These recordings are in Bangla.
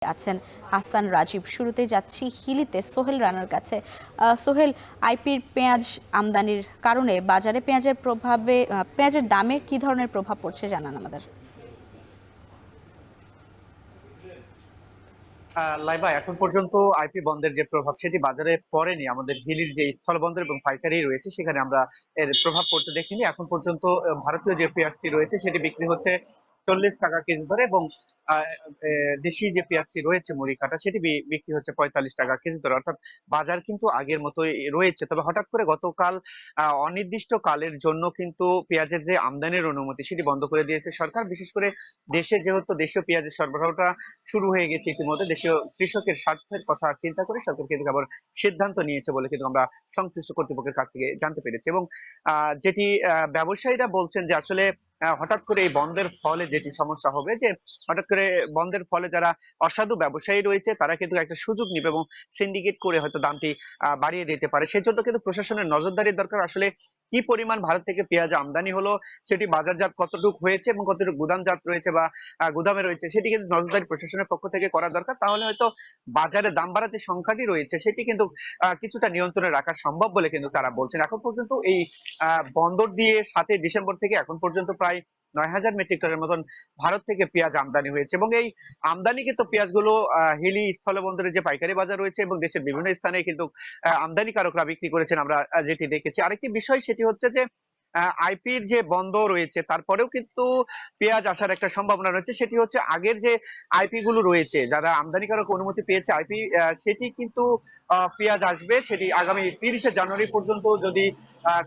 আছেন হাসান রাজীব। শুরুতে যাচ্ছি হিলিতে সোহেল রানার কাছে। সোহেল, আইপির পেঁয়াজ আমদানির কারণে বাজারে পেঁয়াজের প্রভাবে পেঁয়াজের দামে কি ধরনের প্রভাব পড়ছে জানান আমাদের। লাইবা এখন পর্যন্ত আইপি বন্ধের যে প্রভাব সেটি বাজারে পড়েনি। আমাদের হিলির যে স্থলবন্দর এবং পাইকারি রয়েছে সেখানে আমরা এর প্রভাব পড়তে দেখিনি এখন পর্যন্ত। ভারতীয় যে পেঁয়াজটি রয়েছে সেটি বিক্রি হচ্ছে 40 টাকা কেজি ধরে, এবং আহ, দেশি যে পেঁয়াজটি রয়েছে মুড়ি কাটা সেটি বিক্রি হচ্ছে 45 টাকা কেজি ধরে। অর্থাৎ বাজার কিন্তু আগের মতোই রয়েছে। তবে হঠাৎ করে গতকাল অনির্দিষ্ট কালের জন্য কিন্তু পেঁয়াজের যে আমদানির অনুমতি সেটি বন্ধ করে দিয়েছে সরকার। বিশেষ করে দেশে যেহেতু দেশীয় পেঁয়াজের সরবরাহটা শুরু হয়ে গেছে ইতিমধ্যে, দেশীয় কৃষকের স্বার্থের কথা চিন্তা করে সরকার কিন্তু আবার সিদ্ধান্ত নিয়েছে বলে কিন্তু আমরা সংশ্লিষ্ট কর্তৃপক্ষের কাছ থেকে জানতে পেরেছি। এবং যেটি ব্যবসায়ীরা বলছেন যে আসলে হঠাৎ করে এই বন্ধের ফলে যেটি সমস্যা হবে, যে হঠাৎ করে বন্ধের ফলে যারা অসাধু ব্যবসায়ী রয়েছে তারা কিন্তু একটা সুযোগ নিবে এবং সিন্ডিকেট করে হয়তো দামটি বাড়িয়ে দিতে পারে। সেজন্য কিন্তু প্রশাসনের নজরদারির দরকার। আসলে কি পরিমাণ ভারত থেকে পেঁয়াজ আমদানি হলো, সেটি বাজারজাত কতটুকু হয়েছে এবং কতটুকু গুদামজাত রয়েছে বা গুদামে রয়েছে, সেটি কিন্তু নজরদারি প্রশাসনের পক্ষ থেকে করা দরকার। তাহলে হয়তো বাজারে দাম বাড়ার যে সংখ্যাটি রয়েছে সেটি কিন্তু কিছুটা নিয়ন্ত্রণে রাখা সম্ভব বলে কিন্তু তারা বলছেন। এখন পর্যন্ত এই বন্দর দিয়ে 7 ডিসেম্বর থেকে এখন পর্যন্ত প্রায় 9,000 মেট্রিক টনের মতন ভারত থেকে পেঁয়াজ আমদানি হয়েছে। এবং এই আমদানিকৃত পেঁয়াজগুলো হিলি স্থলবন্দরের যে পাইকারি বাজার রয়েছে এবং দেশের বিভিন্ন স্থানে কিন্তু আমদানিকারকরা বিক্রি করেছেন আমরা যেটি দেখেছি। আরেকটি বিষয় সেটি হচ্ছে যে আইপির যে বন্ধ রয়েছে তারপরেও কিন্তু পেঁয়াজ আসার একটা সম্ভাবনা রয়েছে। সেটি হচ্ছে আগের যে আইপি গুলো রয়েছে, যারা আমদানিকারক অনুমতি পেয়েছে আইপি, সেটি কিন্তু পেঁয়াজ আসবে সেটি আগামী 30শে জানুয়ারি পর্যন্ত। যদি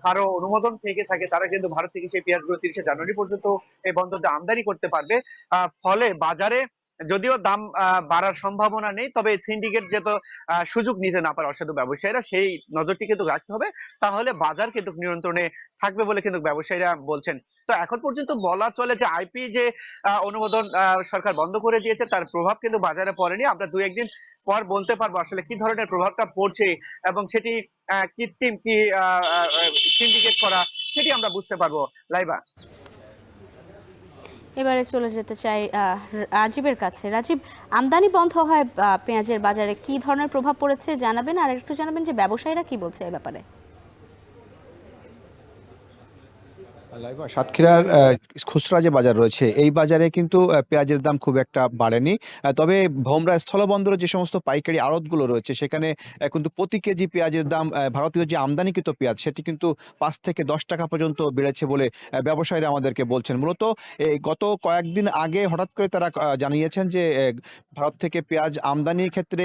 কারো অনুমোদন থেকে থাকে তারা কিন্তু ভারত থেকে সেই পেঁয়াজগুলো 30শে জানুয়ারি পর্যন্ত এই বন্দরে আমদানি করতে পারবে। ফলে বাজারে যদিও দাম বাড়ার সম্ভাবনা নেই, তবে সিন্ডিকেট যত সুযোগ নিতে না পারে অসাধু ব্যবসায়ীরা, সেই নজরটি কিন্তু রাখতে হবে। তাহলে বাজার কিন্তু নিয়ন্ত্রণে থাকবে বলে কিন্তু ব্যবসায়ীরা বলছেন। তো এখন পর্যন্ত বলা চলে যে আইপি যে অনুমোদন সরকার বন্ধ করে দিয়েছে তার প্রভাব কিন্তু বাজারে পড়েনি। আমরা দু একদিন পর বলতে পারবো আসলে কি ধরনের প্রভাবটা পড়ছে, এবং সেটি কৃত্রিম কি সিন্ডিকেট করা সেটি আমরা বুঝতে পারবো। লাইবা, এবারে চলে যেতে চাই রাজীবের কাছে। রাজীব, আমদানি বন্ধ হয় পেঁয়াজের বাজারে কি ধরনের প্রভাব পড়েছে জানাবেন, আর একটু জানাবেন যে ব্যবসায়ীরা কি বলছে এ ব্যাপারে। লাইবা সাতক্ষীরার খুচরা যে বাজার রয়েছে এই বাজারে কিন্তু পেঁয়াজের দাম খুব একটা বাড়েনি। তবে ভোমরা স্থলবন্দরে যে সমস্ত পাইকারি আড়তগুলো রয়েছে সেখানে কিন্তু প্রতি কেজি পেঁয়াজের দাম ভারতীয় যে আমদানিকৃত পেঁয়াজ সেটি কিন্তু 5 থেকে 10 টাকা পর্যন্ত বেড়েছে বলে ব্যবসায়ীরা আমাদেরকে বলছেন। মূলত এই গত কয়েকদিন আগে হঠাৎ করে তারা জানিয়েছেন যে ভারত থেকে পেঁয়াজ আমদানির ক্ষেত্রে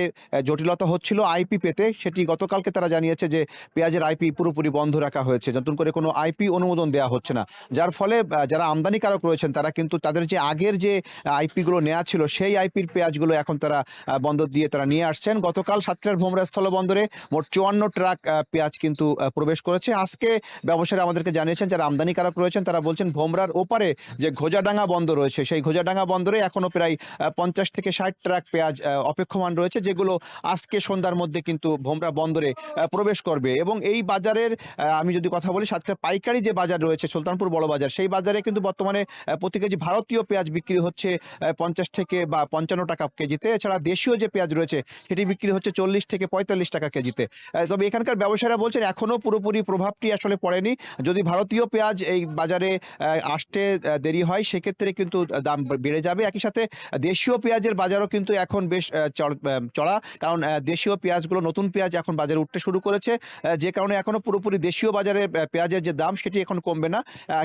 জটিলতা হচ্ছিল আইপি পেতে। সেটি গতকালকে তারা জানিয়েছে যে পেঁয়াজের আইপি পুরোপুরি বন্ধ রাখা হয়েছে, নতুন করে কোনো আইপি অনুমোদন দেওয়া হচ্ছে না। যার ফলে যারা আমদানিকারক রয়েছেন তারা কিন্তু তাদের যে আগের যে আইপি গুলো নেওয়া ছিল সেই আইপির পেঁয়াজগুলো এখন তারা বন্দর দিয়ে তারা নিয়ে আসছেন। গতকাল সাতক্ষীরার ভোমরা স্থলবন্দরে মোট 54 ট্রাক পেঁয়াজ কিন্তু প্রবেশ করেছে। আজকে ব্যবসায়ীরা আমাদেরকে জানিয়েছেন যারা আমদানিকারক রয়েছেন তারা বলছেন ভোমরার ওপারে যে ঘোজাডাঙ্গা বন্দর রয়েছে সেই ঘোজাডাঙ্গা বন্দরে এখনো প্রায় 50 থেকে 60 ট্রাক পেঁয়াজ অপেক্ষমান রয়েছে, যেগুলো আজকে সন্ধ্যার মধ্যে কিন্তু ভোমরা বন্দরে প্রবেশ করবে। এবং এই বাজারের আমি যদি কথা বলি সাতক্ষীরা পাইকারি যে বাজার রয়েছে সুলতানপুর বড় বাজার, সেই বাজারে কিন্তু বর্তমানে প্রতি কেজি ভারতীয় পেঁয়াজ বিক্রি হচ্ছে 50 থেকে বা 55 টাকা কেজিতে। এছাড়া দেশীয় যে পেঁয়াজ রয়েছে সেটি বিক্রি হচ্ছে 40 থেকে 45 টাকা কেজিতে। তবে এখানকার ব্যবসায়ীরা বলছেন এখনো পুরোপুরি প্রভাবটি আসলে পড়েনি। যদি ভারতীয় পেঁয়াজ এই বাজারে আসতে দেরি হয় সেক্ষেত্রে কিন্তু দাম বেড়ে যাবে। একই সাথে দেশীয় পেঁয়াজের বাজারও কিন্তু এখন বেশ চড়া, কারণ দেশীয় পেঁয়াজগুলো নতুন পেঁয়াজ এখন বাজারে উঠতে শুরু করেছে, যে কারণে এখনো পুরোপুরি দেশীয় বাজারে পেঁয়াজের যে দাম সেটি এখন কমবে না।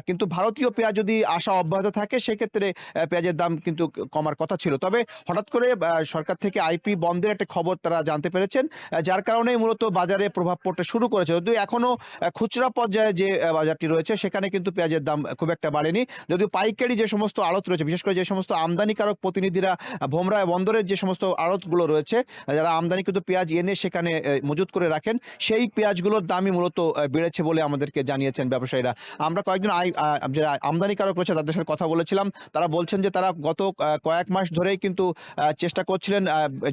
কিন্তু ভারতীয় পেঁয়াজ যদি আসা অব্যাহত থাকে সেক্ষেত্রে পেঁয়াজের দাম কিন্তু কমার কথা ছিল। তবে হঠাৎ করে সরকার থেকে আইপি বন্ধের একটা খবর তারা জানতে পেরেছেন, যার কারণে মূলত বাজারে প্রভাব পড়তে শুরু করেছে। যদিও এখনো খুচরা পর্যায়ে যে বাজারটি রয়েছে সেখানে কিন্তু পেঁয়াজের দাম খুব একটা বাড়েনি। যদিও পাইকারি যে সমস্ত আড়ত রয়েছে, বিশেষ করে যে সমস্ত আমদানিকারক প্রতিনিধিরা ভোমরা বন্দরের যে সমস্ত আড়তগুলো রয়েছে, যারা আমদানিকৃত পেঁয়াজ এনে সেখানে মজুত করে রাখেন, সেই পেঁয়াজগুলোর দামই মূলত বেড়েছে বলে আমাদেরকে জানিয়েছেন ব্যবসায়ীরা। আমরা কয়েকদিন কয়েকজন যে আমদানিকারক রয়েছে তাদের সাথে কথা বলেছিলাম। তারা বলছেন যে তারা গত কয়েক মাস ধরেই কিন্তু চেষ্টা করছিলেন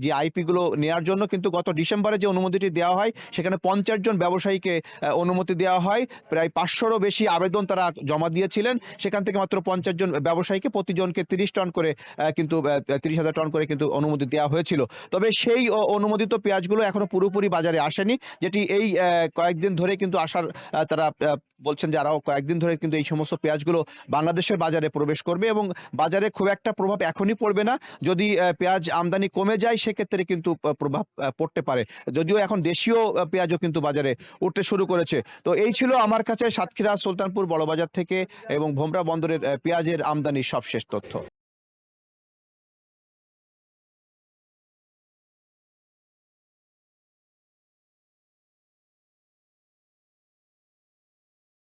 যে আইপি গুলো নেওয়ার জন্য, কিন্তু গত ডিসেম্বরে যে অনুমতিটি দেওয়া হয় সেখানে 50 জন ব্যবসায়ীকে অনুমতি দেওয়া হয়। প্রায় 500রও বেশি আবেদন তারা জমা দিয়েছিলেন, সেখান থেকে মাত্র 50 জন ব্যবসায়ীকে প্রতিজনকে 30 টন করে কিন্তু 30,000 টন করে কিন্তু অনুমতি দেওয়া হয়েছিল। তবে সেই অনুমোদিত পেঁয়াজগুলো এখনো পুরোপুরি বাজারে আসেনি, যেটি এই কয়েকদিন ধরে কিন্তু আসার তারা বলছেন যে আরও কয়েকদিন ধরে কিন্তু এই সমস্ত পেঁয়াজগুলো বাংলাদেশের বাজারে প্রবেশ করবে এবং বাজারে খুব একটা প্রভাব এখনই পড়বে না। যদি পেঁয়াজ আমদানি কমে যায় সেক্ষেত্রে কিন্তু প্রভাব পড়তে পারে, যদিও এখন দেশীয় পেঁয়াজও কিন্তু বাজারে উঠতে শুরু করেছে। তো এই ছিল আমার কাছে সাতক্ষীরা সুলতানপুর বড়বাজার থেকে এবং ভোমরা বন্দরের পেঁয়াজের আমদানির সবশেষ তথ্য।